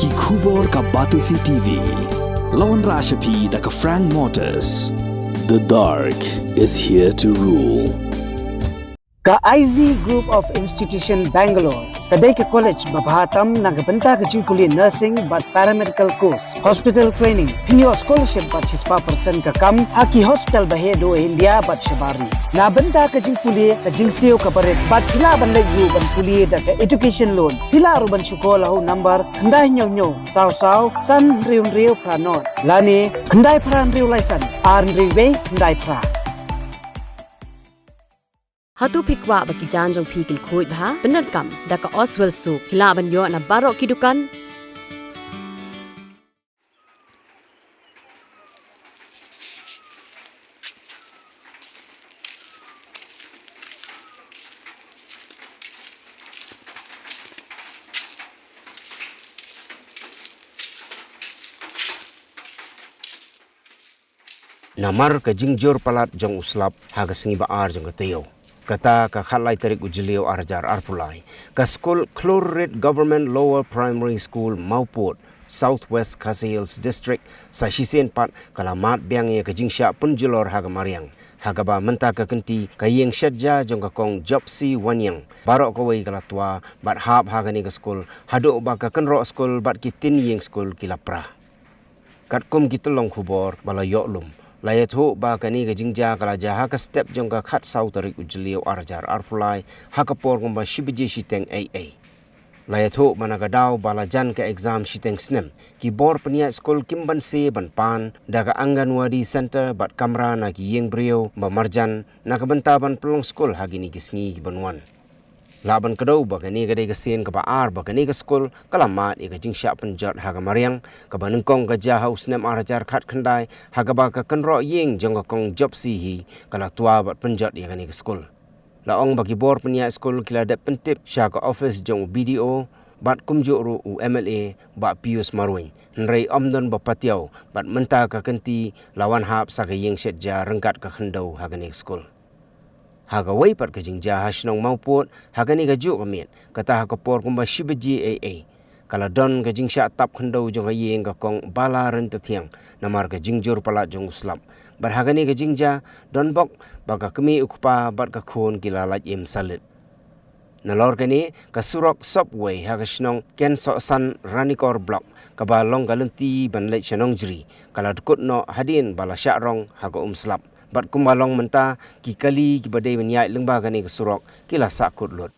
Ki khubor ka Batisi TV. Lawan Rashapi da ka Frank Motors. The dark is here to rule. Ka IZ Group of Institution Bangalore, kadai ke college babhatam nagabanta ke jingkuli nursing but paramedical course, hospital training, pinyo scholarship but 6% ka kam, haki hospital bahedo India but shabari. Na banta ke jingkuli ke jingsio ka baret but pila ban legu ban kuli da ke education loan, pila ruban syukola ho number kandai nyo saw san riu pranot. Lani kandai pran riu laisan, ar riu kandai pra. Hatu pikwa bagi janjong pikin kuit bah benar kam daka Oswell su hila banyo na barok kidukan Namar ka jingjur palat jong uslap haga singi baar jong katayo. Kata ka khalai tarik ujilio arjar arpulai. Ka Skul Chlorid Government Lower Primary School Mawpud, Southwest Khasi Hills District sa Shisen Pat kalamat biang ya ka jingsya punjulor haga mariang. Haga ba menta ka kenti ka Ïing syadja jong ka kong jopsi wanyang. Barok ka wai kalatua bat hab haga ni ka skul. Haduk ba ka kenro skul bat kitin Ïingskul kilapra. Kat kum kitulong khubor bala yoklum. Layat ho ba kani ka jingja kala jaha ka step jong ka khat sau tarik ujliyo arjar arfulai hakapor kumba shibiji shiteng AA. Layat ho mana ka daw bala jan ka exam shiteng snem ki bor penia skul kimban se ban pan daga Anganwadi Center bat Kamra na ki Briew ba marjan na ka bantaban pelong skul hagini kisngi ki banwan. Laban kadau ba kani ka sen ka baar ba kani ka skul kalamat ika jingsya penjat haga mariang ka banengkong ka jaha usnem arjar khat khandai haga ba ka kenro Ïing jong ka kong job sihi kala tua bat penjat ika ni ka skul. Laong bagi bor penia skul kila dat pentip sya ka office jong BDO bat kumjuk ru MLA ba Pius Marwin nrei omdon ba patiau bat menta ka kenti lawan hap sa ka Ïing syadja rengkat ka khandau haga ni ka skul. Haga wai pat ka jingja hasnong Mawpud haga ni ka juk amit kata haga por kumba shibaji AA kala don ka jingsya tap khandau jong ka Ïing ka kong bala renta thiang namar ka jingjur palat jong uslap bar haga ni ka jingja don bok baka kemi ukpa bat ka khon kilalaj im salit nalor kani ka surok subway haga shnong ken so san ranikor block ka ba long ka lenti ban lej shanong jri kala dukut no hadin bala syakrong haga slap bat kumbalong menta ki kali ki badai menyai lengba kani ke surok kila sakut lut.